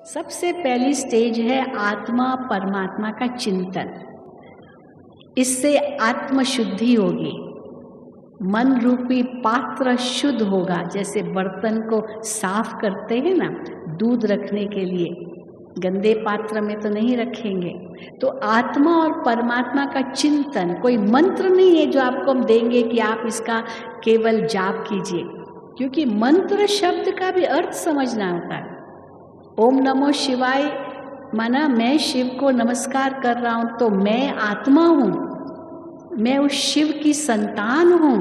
सबसे पहली स्टेज है आत्मा परमात्मा का चिंतन। इससे आत्म शुद्धि होगी, मन रूपी पात्र शुद्ध होगा। जैसे बर्तन को साफ करते हैं ना, दूध रखने के लिए, गंदे पात्र में तो नहीं रखेंगे। तो आत्मा और परमात्मा का चिंतन, कोई मंत्र नहीं है जो आपको हम देंगे कि आप इसका केवल जाप कीजिए, क्योंकि मंत्र शब्द का भी अर्थ समझना होता है। ओम नमो शिवाय माना मैं शिव को नमस्कार कर रहा हूं, तो मैं आत्मा हूं, मैं उस शिव की संतान हूं,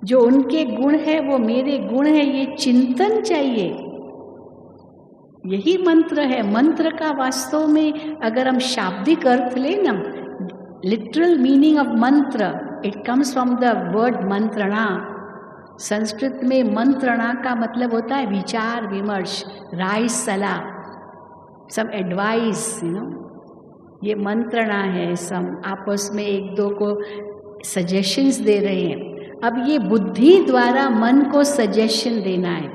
जो उनके गुण है वो मेरे गुण है, ये चिंतन चाहिए। यही मंत्र है। मंत्र का वास्तव में अगर हम शाब्दिक अर्थ लें ना, लिटरल मीनिंग ऑफ मंत्र, it comes from the word मंत्रणा। संस्कृत में मंत्रणा का मतलब होता है विचार विमर्श, राय सलाह, सब एडवाइस, ये मंत्रणा है। सब आपस में एक दो को सजेशंस दे रहे हैं। अब ये बुद्धि द्वारा मन को सजेशन देना है।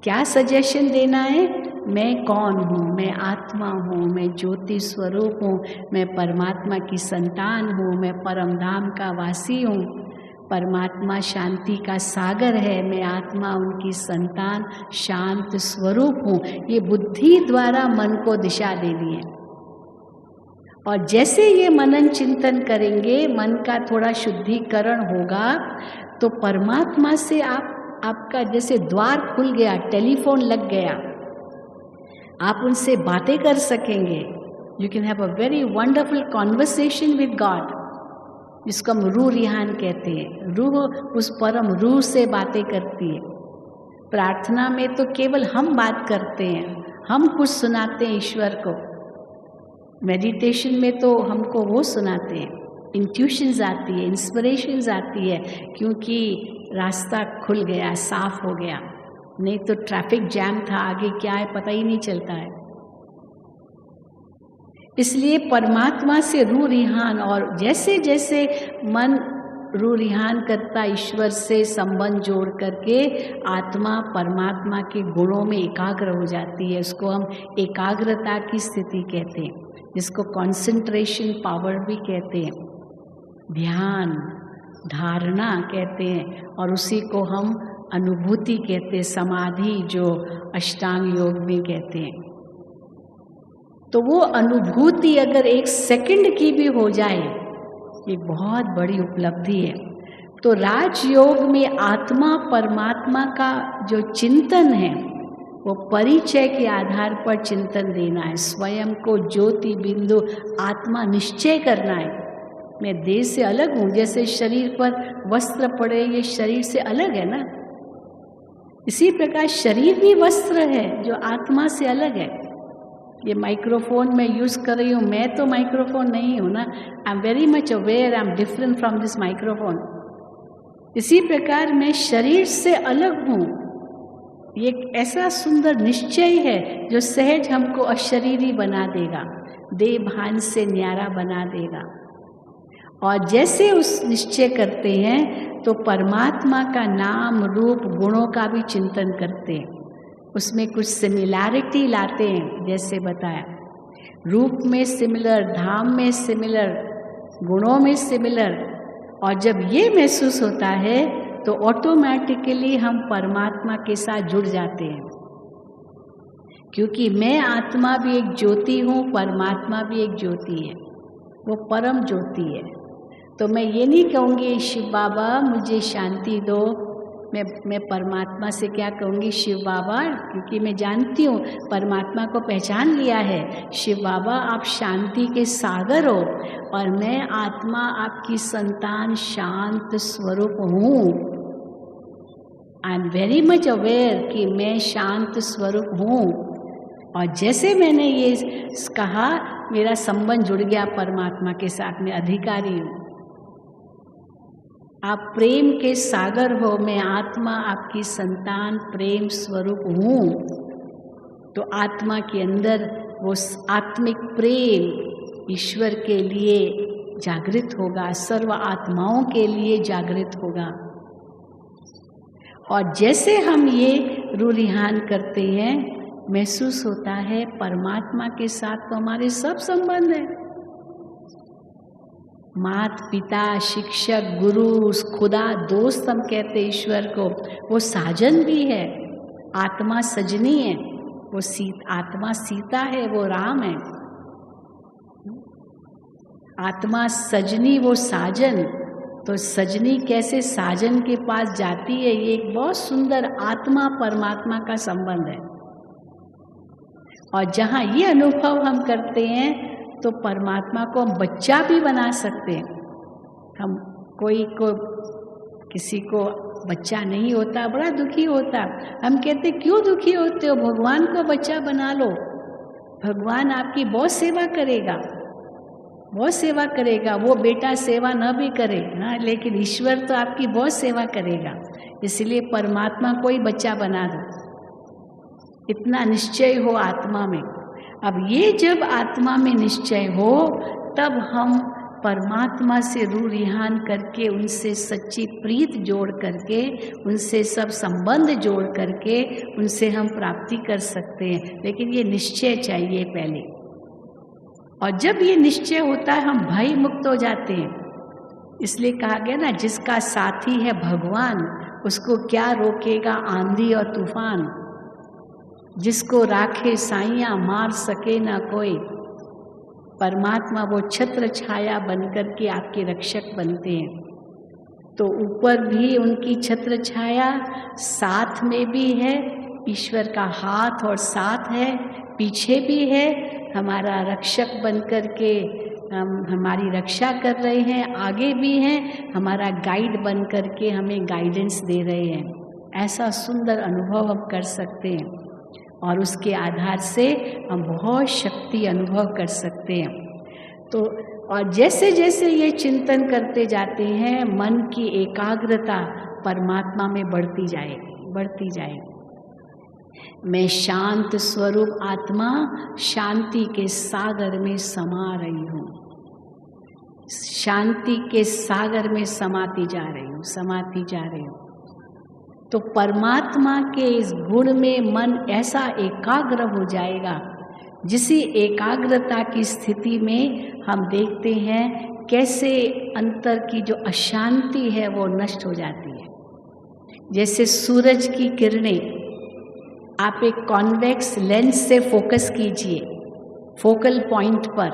क्या सजेशन देना है? मैं कौन हूँ, मैं आत्मा हूँ, मैं ज्योति स्वरूप हूँ, मैं परमात्मा की संतान हूँ, मैं परम धाम का वासी हूँ, परमात्मा शांति का सागर है, मैं आत्मा उनकी संतान शांत स्वरूप हूँ। ये बुद्धि द्वारा मन को दिशा देनी है। और जैसे ये मनन चिंतन करेंगे, मन का थोड़ा शुद्धिकरण होगा, तो परमात्मा से आपका जैसे द्वार खुल गया, टेलीफोन लग गया, आप उनसे बातें कर सकेंगे। You can have a very wonderful conversation with God, जिसको हम रूह रिहान कहते हैं। रूह उस परम रूह से बातें करती है। प्रार्थना में तो केवल हम बात करते हैं, हम कुछ सुनाते हैं ईश्वर को। मेडिटेशन में तो हमको वो सुनाते हैं, इंट्यूशंस आती है, इंस्पिरेशंस आती है, क्योंकि रास्ता खुल गया, साफ हो गया। नहीं तो ट्रैफिक जैम था, आगे क्या है पता ही नहीं चलता है। इसलिए परमात्मा से रूह रिहान, और जैसे जैसे मन रूह रिहान करता, ईश्वर से संबंध जोड़ करके आत्मा परमात्मा के गुणों में एकाग्र हो जाती है। उसको हम एकाग्रता की स्थिति कहते हैं, जिसको कंसंट्रेशन पावर भी कहते हैं, ध्यान धारणा कहते हैं, और उसी को हम अनुभूति कहते हैं, समाधि जो अष्टांग योग में कहते हैं। तो वो अनुभूति अगर 1 सेकंड की भी हो जाए, ये बहुत बड़ी उपलब्धि है। तो राजयोग में आत्मा परमात्मा का जो चिंतन है, वो परिचय के आधार पर चिंतन देना है। स्वयं को ज्योति बिंदु आत्मा निश्चय करना है। मैं देह से अलग हूँ, जैसे शरीर पर वस्त्र पड़े, ये शरीर से अलग है ना, इसी प्रकार शरीर भी वस्त्र है जो आत्मा से अलग है। ये माइक्रोफोन मैं यूज कर रही हूँ, मैं तो माइक्रोफोन नहीं हूँ ना। I am very much aware, I am different from this microphone. इसी प्रकार मैं शरीर से अलग हूँ। ये एक ऐसा सुंदर निश्चय है जो सहज हमको अशरीरी बना देगा, देह भान से न्यारा बना देगा। और जैसे उस निश्चय करते हैं तो परमात्मा का नाम रूप गुणों का भी चिंतन करते हैं, उसमें कुछ सिमिलैरिटी लाते हैं। जैसे बताया, रूप में सिमिलर, धाम में सिमिलर, गुणों में सिमिलर। और जब ये महसूस होता है तो ऑटोमेटिकली हम परमात्मा के साथ जुड़ जाते हैं, क्योंकि मैं आत्मा भी एक ज्योति हूँ, परमात्मा भी एक ज्योति है, वो परम ज्योति है। तो मैं ये नहीं कहूँगी शिव बाबा मुझे शांति दो, मैं परमात्मा से क्या कहूँगी शिव बाबा, क्योंकि मैं जानती हूँ परमात्मा को पहचान लिया है। शिव बाबा आप शांति के सागर हो, और मैं आत्मा आपकी संतान शांत स्वरूप हूँ। I am very much aware कि मैं शांत स्वरूप हूँ। और जैसे मैंने ये कहा, मेरा संबंध जुड़ गया परमात्मा के साथ, मैं अधिकारी हूँ। आप प्रेम के सागर हो, मैं आत्मा आपकी संतान प्रेम स्वरूप हूँ। तो आत्मा के अंदर वो आत्मिक प्रेम ईश्वर के लिए जागृत होगा, सर्व आत्माओं के लिए जागृत होगा। और जैसे हम ये रूरिहान करते हैं, महसूस होता है परमात्मा के साथ तो हमारे सब संबंध हैं। माता पिता, शिक्षक, गुरु, खुदा, दोस्त हम कहते हैं ईश्वर को, वो साजन भी है। आत्मा सजनी है, वो आत्मा सीता है, वो राम है। आत्मा सजनी, वो साजन। तो सजनी कैसे साजन के पास जाती है, ये एक बहुत सुंदर आत्मा परमात्मा का संबंध है। और जहाँ ये अनुभव हम करते हैं तो परमात्मा को हम बच्चा भी बना सकते हैं। हम किसी को बच्चा नहीं होता, बड़ा दुखी होता, हम कहते क्यों दुखी होते हो, भगवान को बच्चा बना लो, भगवान आपकी बहुत सेवा करेगा, बहुत सेवा करेगा। वो बेटा सेवा न भी करे ना, लेकिन ईश्वर तो आपकी बहुत सेवा करेगा, इसलिए परमात्मा को ही बच्चा बना दो। इतना निश्चय हो आत्मा में। अब ये जब आत्मा में निश्चय हो, तब हम परमात्मा से रूरिहान करके, उनसे सच्ची प्रीत जोड़ करके, उनसे सब संबंध जोड़ करके उनसे हम प्राप्ति कर सकते हैं। लेकिन ये निश्चय चाहिए पहले, और जब ये निश्चय होता है हम भय मुक्त हो जाते हैं। इसलिए कहा गया ना, जिसका साथी है भगवान, उसको क्या रोकेगा आंधी और तूफान। जिसको राखे साइयां, मार सके ना कोई। परमात्मा वो छत्र छाया बनकर के आपके रक्षक बनते हैं। तो ऊपर भी उनकी छत्र छाया, साथ में भी है ईश्वर का हाथ और साथ है, पीछे भी है हमारा रक्षक बनकर के हमारी रक्षा कर रहे हैं, आगे भी हैं हमारा गाइड बनकर के हमें गाइडेंस दे रहे हैं। ऐसा सुंदर अनुभव हम कर सकते हैं, और उसके आधार से हम बहुत शक्ति अनुभव कर सकते हैं। तो और जैसे जैसे ये चिंतन करते जाते हैं, मन की एकाग्रता परमात्मा में बढ़ती जाए। मैं शांत स्वरूप आत्मा शांति के सागर में समा रही हूँ, शांति के सागर में समाती जा रही हूँ। तो परमात्मा के इस गुण में मन ऐसा एकाग्र हो जाएगा, जिसी एकाग्रता की स्थिति में हम देखते हैं कैसे अंतर की जो अशांति है वो नष्ट हो जाती है। जैसे सूरज की किरणें, आप एक कॉन्वेक्स लेंस से फोकस कीजिए फोकल पॉइंट पर,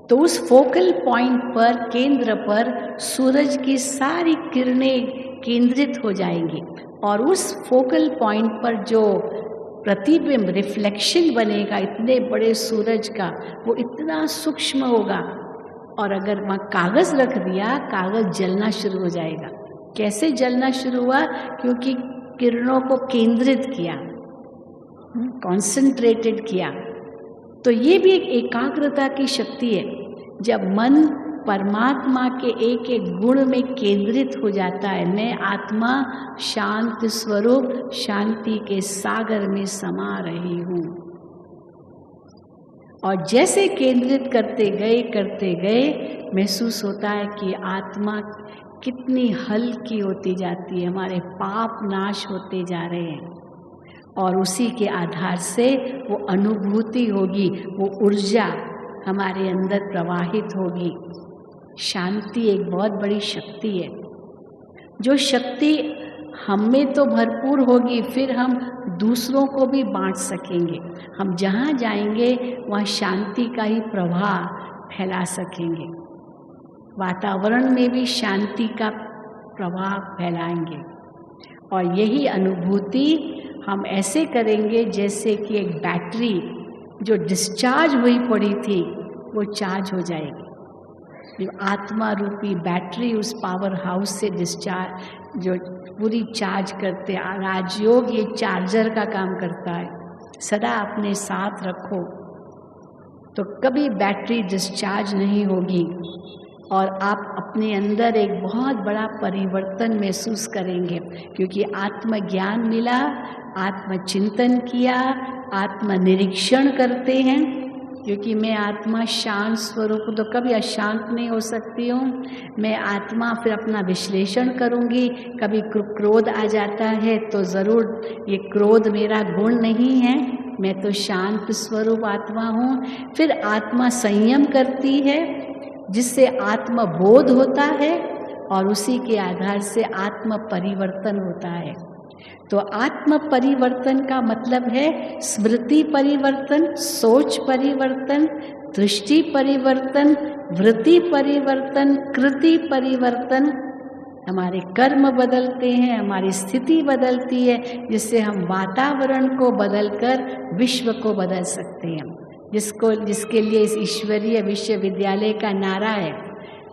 तो उस फोकल पॉइंट पर, केंद्र पर सूरज की सारी किरणें केंद्रित हो जाएंगी, और उस फोकल पॉइंट पर जो प्रतिबिंब, रिफ्लेक्शन बनेगा इतने बड़े सूरज का, वो इतना सूक्ष्म होगा। और अगर वहाँ कागज़ रख दिया, कागज़ जलना शुरू हो जाएगा। कैसे जलना शुरू हुआ? क्योंकि किरणों को केंद्रित किया, कॉन्सेंट्रेटेड किया। तो ये भी एक एकाग्रता की शक्ति है। जब मन परमात्मा के एक एक गुण में केंद्रित हो जाता है, मैं आत्मा शांत स्वरूप शांति के सागर में समा रही हूँ। और जैसे केंद्रित करते गए महसूस होता है कि आत्मा कितनी हल्की होती जाती है, हमारे पाप नाश होते जा रहे हैं, और उसी के आधार से वो अनुभूति होगी, वो ऊर्जा हमारे अंदर प्रवाहित होगी। शांति एक बहुत बड़ी शक्ति है, जो शक्ति हम में तो भरपूर होगी, फिर हम दूसरों को भी बांट सकेंगे। हम जहाँ जाएंगे वहाँ शांति का ही प्रवाह फैला सकेंगे, वातावरण में भी शांति का प्रवाह फैलाएंगे। और यही अनुभूति हम ऐसे करेंगे जैसे कि एक बैटरी जो डिस्चार्ज हुई पड़ी थी वो चार्ज हो जाएगी। जो आत्मा रूपी बैटरी उस पावर हाउस से डिस्चार्ज जो पूरी चार्ज करते हैं। राजयोग ये चार्जर का काम करता है, सदा अपने साथ रखो तो कभी बैटरी डिस्चार्ज नहीं होगी, और आप अपने अंदर एक बहुत बड़ा परिवर्तन महसूस करेंगे, क्योंकि आत्मज्ञान मिला, आत्मचिंतन किया, आत्मनिरीक्षण करते हैं, क्योंकि मैं आत्मा शांत स्वरूप हूँ, तो कभी अशांत नहीं हो सकती हूँ। मैं आत्मा फिर अपना विश्लेषण करूँगी, कभी क्रोध आ जाता है तो ज़रूर ये क्रोध मेरा गुण नहीं है, मैं तो शांत स्वरूप आत्मा हूँ। फिर आत्मा संयम करती है, जिससे आत्मबोध होता है और उसी के आधार से आत्म परिवर्तन होता है। तो आत्म परिवर्तन का मतलब है स्मृति परिवर्तन, सोच परिवर्तन, दृष्टि परिवर्तन, वृत्ति परिवर्तन, कृति परिवर्तन। हमारे कर्म बदलते हैं, हमारी स्थिति बदलती है, जिससे हम वातावरण को बदलकर विश्व को बदल सकते हैं। जिसके लिए इस ईश्वरीय विश्वविद्यालय का नारा है,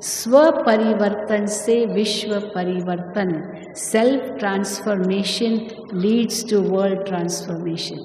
स्व परिवर्तन से विश्व परिवर्तन। Self transformation leads to world transformation.